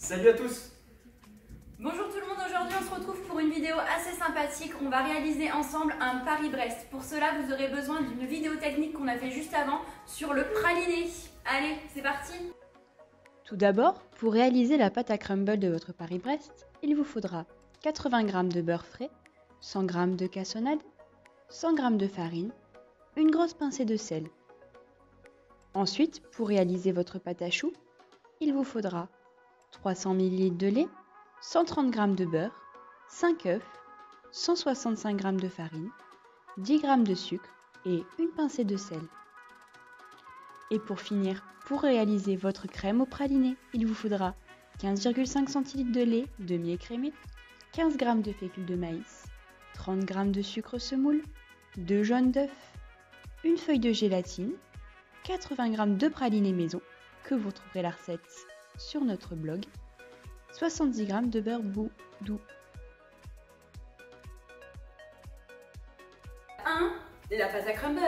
Salut à tous! Bonjour tout le monde, aujourd'hui on se retrouve pour une vidéo assez sympathique. On va réaliser ensemble un Paris-Brest. Pour cela, vous aurez besoin d'une vidéo technique qu'on a fait juste avant sur le praliné. Allez, c'est parti! Tout d'abord, pour réaliser la pâte à crumble de votre Paris-Brest, il vous faudra 80 g de beurre frais, 100 g de cassonade, 100 g de farine, une grosse pincée de sel. Ensuite, pour réaliser votre pâte à choux, il vous faudra 300 ml de lait, 130 g de beurre, 5 œufs, 165 g de farine, 10 g de sucre et une pincée de sel. Et pour finir, pour réaliser votre crème au praliné, il vous faudra 15,5 centilitres de lait demi-écrémé, 15 g de fécule de maïs, 30 g de sucre semoule, 2 jaunes d'œufs, une feuille de gélatine, 80 g de praliné maison, que vous trouverez la recette sur notre blog, 70 g de beurre doux. 1. La pâte à crumble.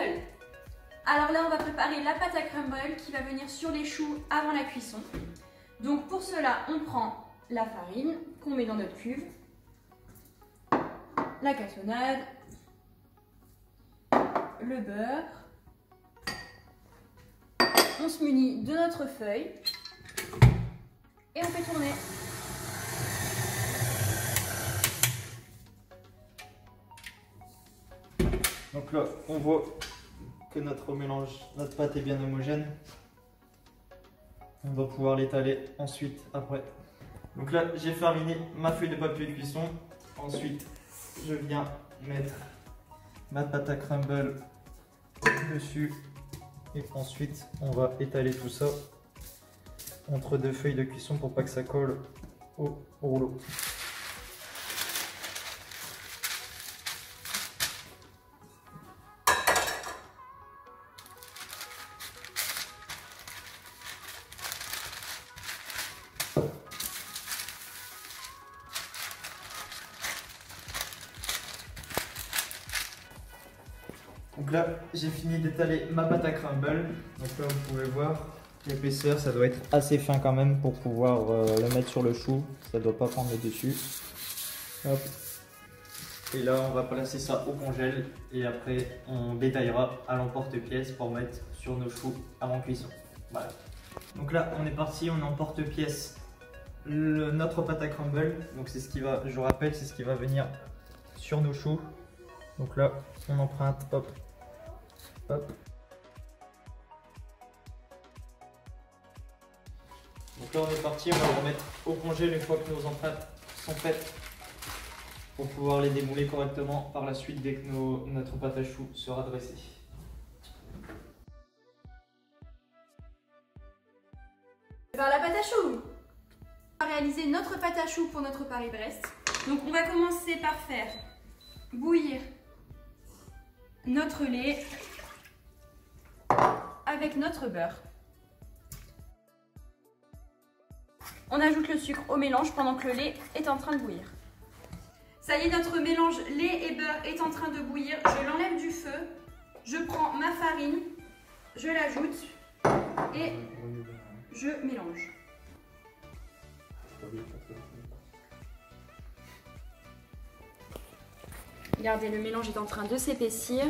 Alors là, on va préparer la pâte à crumble qui va venir sur les choux avant la cuisson. Donc pour cela, on prend la farine qu'on met dans notre cuve, la cassonade, le beurre, on se munit de notre feuille et on fait tourner. Donc là, on voit que notre mélange, notre pâte est bien homogène. On va pouvoir l'étaler ensuite, après. Donc là, j'ai fariné ma feuille de papier de cuisson. Ensuite, je viens mettre ma pâte à crumble dessus. Et ensuite, on va étaler tout ça entre deux feuilles de cuisson pour pas que ça colle au rouleau. Donc là, j'ai fini d'étaler ma pâte à crumble. Donc là, vous pouvez voir l'épaisseur, ça doit être assez fin quand même pour pouvoir le mettre sur le chou. Ça ne doit pas prendre le dessus. Hop. Et là, on va placer ça au congèle et après, on détaillera à l'emporte-pièce pour mettre sur nos choux avant cuisson. Voilà. Donc là, on est parti, on emporte-pièce notre pâte à crumble. Donc c'est ce qui va, je vous rappelle, c'est ce qui va venir sur nos choux. Donc là, on emprunte, hop, hop. Donc là, on est parti, on va le remettre au congèle une fois que nos empreintes sont faites pour pouvoir les démouler correctement par la suite dès que notre pâte à choux sera dressée. Faire la pâte à choux. On va réaliser notre pâte à choux pour notre Paris-Brest. Donc on va commencer par faire bouillir notre lait avec notre beurre. On ajoute le sucre au mélange pendant que le lait est en train de bouillir. Ça y est, notre mélange lait et beurre est en train de bouillir. Je l'enlève du feu, je prends ma farine, je l'ajoute et je mélange. Regardez, le mélange est en train de s'épaissir.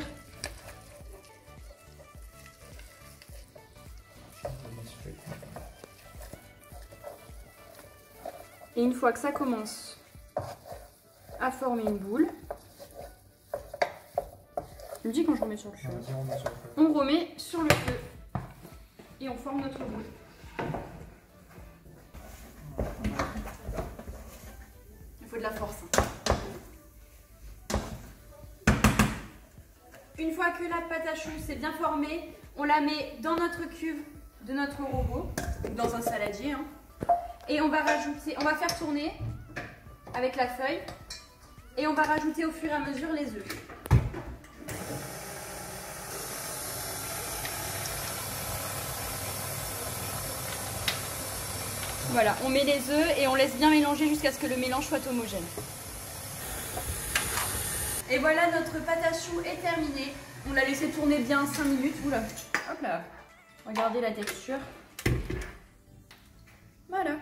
Et une fois que ça commence à former une boule, je me dis quand je remets sur le feu. On remet sur le feu et on forme notre boule. Il faut de la force. Une fois que la pâte à choux s'est bien formée, on la met dans notre cuve de notre robot, dans un saladier. Et on va faire tourner avec la feuille et on va rajouter au fur et à mesure les œufs. Voilà, on met les œufs et on laisse bien mélanger jusqu'à ce que le mélange soit homogène. Et voilà, notre pâte à choux est terminée. On l'a laissé tourner bien 5 minutes. Oula, hop là. Regardez la texture. Voilà.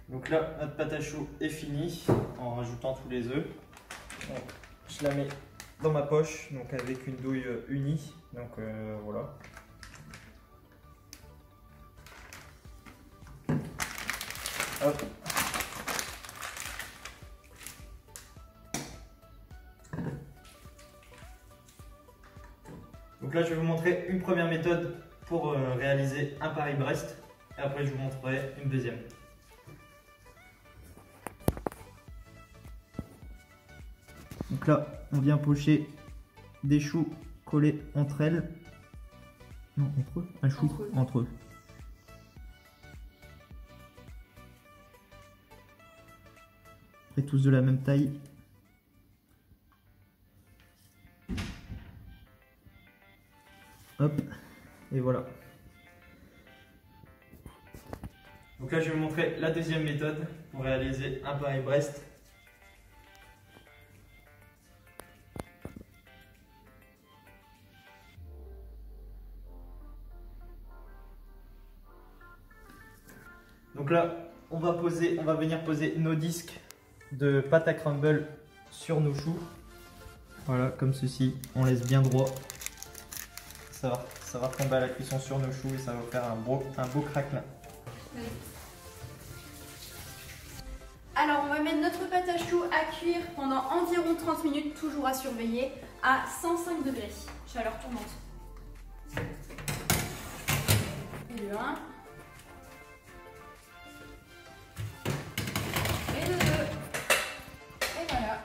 Donc là, notre pâte à choux est finie en rajoutant tous les œufs. Donc, je la mets dans ma poche, donc avec une douille unie. Donc voilà. Hop. Donc là, je vais vous montrer une première méthode pour réaliser un Paris-Brest. Et après, je vous montrerai une deuxième. Donc là, on vient pocher des choux collés entre elles. Non, entre eux. Un chou entre eux. Après, tous de la même taille. Hop, et voilà. Donc là, je vais vous montrer la deuxième méthode pour réaliser un Paris-Brest. Donc là, on va venir poser nos disques de pâte à crumble sur nos choux. Voilà, comme ceci, on laisse bien droit. Ça va tomber à la cuisson sur nos choux et ça va faire un beau craquelin. Oui. Alors on va mettre notre pâte à choux à cuire pendant environ 30 minutes, toujours à surveiller, à 105 degrés, chaleur tournante. Et le 1. Et le 2. Et voilà.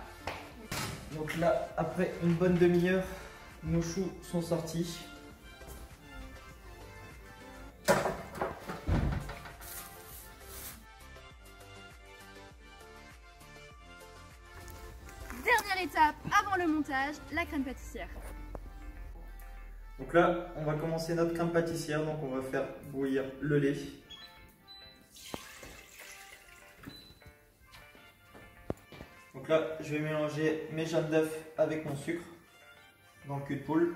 Donc là, après une bonne demi-heure, nos choux sont sortis. Dernière étape avant le montage, la crème pâtissière. Donc là, on va commencer notre crème pâtissière. Donc on va faire bouillir le lait. Donc là, je vais mélanger mes jaunes d'œufs avec mon sucre dans le cul de poule.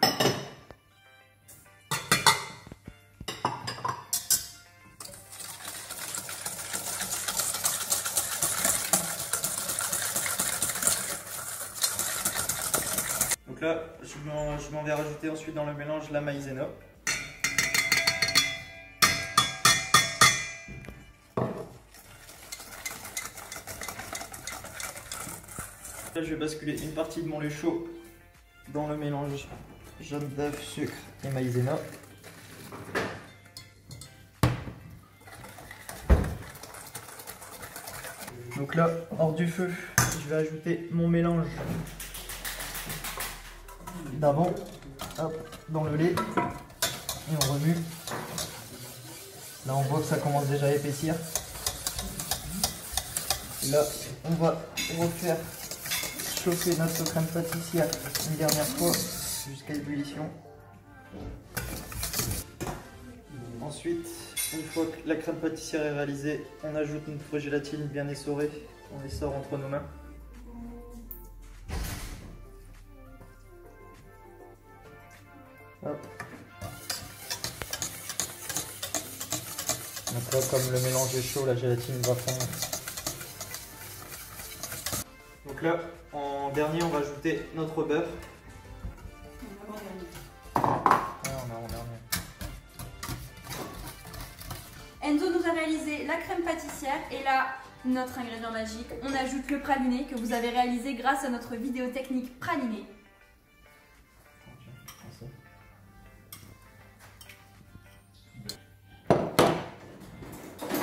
Donc là, je m'en vais rajouter ensuite dans le mélange la maïzena. Là, je vais basculer une partie de mon lait chaud dans le mélange jaune d'œuf, sucre et maïzena. Donc là, hors du feu, je vais ajouter mon mélange d'avant dans le lait et on remue. Là, on voit que ça commence déjà à épaissir. Et là, on va refaire chauffer notre crème pâtissière une dernière fois jusqu'à ébullition. Ensuite, une fois que la crème pâtissière est réalisée, on ajoute notre gélatine bien essorée. On essore entre nos mains. Hop. Donc là, comme le mélange est chaud, la gélatine va fondre. Donc là, en dernier, on va ajouter notre beurre. Enzo nous a réalisé la crème pâtissière et là, notre ingrédient magique, on ajoute le praliné que vous avez réalisé grâce à notre vidéo technique praliné.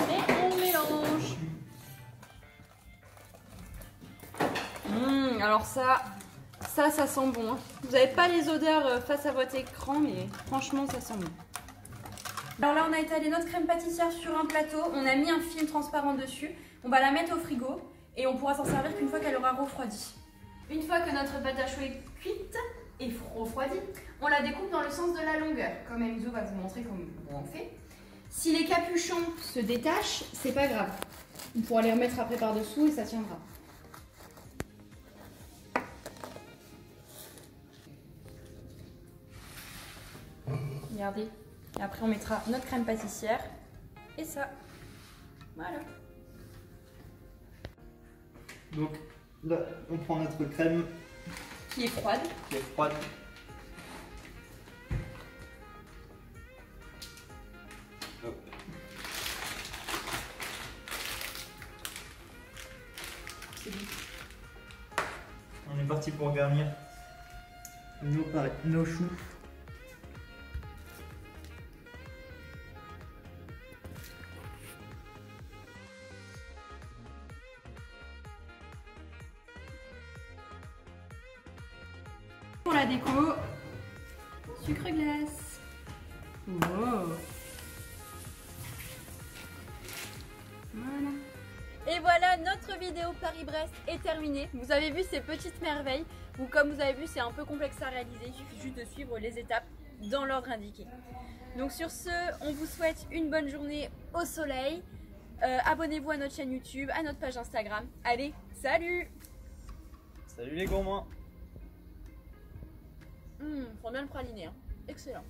Et on mélange. Alors ça sent bon. Vous n'avez pas les odeurs face à votre écran, mais franchement, ça sent bon. Alors là, on a étalé notre crème pâtissière sur un plateau. On a mis un film transparent dessus. On va la mettre au frigo et on pourra s'en servir qu'une fois qu'elle aura refroidi. Une fois que notre pâte à choux est cuite et refroidie, on la découpe dans le sens de la longueur, comme Enzo va vous montrer comment on fait. Si les capuchons se détachent, c'est pas grave. On pourra les remettre après par-dessous et ça tiendra. Regardez. Et après, on mettra notre crème pâtissière. Et ça. Voilà. Donc là, on prend notre crème Qui est froide. qui est froide. Hop. C'est bon. On est parti pour garnir nos choux. Pour la déco, sucre glace. Wow. Voilà. Et voilà, notre vidéo Paris-Brest est terminée. Vous avez vu ces petites merveilles, ou comme vous avez vu, c'est un peu complexe à réaliser. Il suffit juste de suivre les étapes dans l'ordre indiqué. Donc sur ce, on vous souhaite une bonne journée au soleil. Abonnez-vous à notre chaîne YouTube, à notre page Instagram. Allez, salut! Salut les gourmands! Faut bien le praliner, hein. Excellent.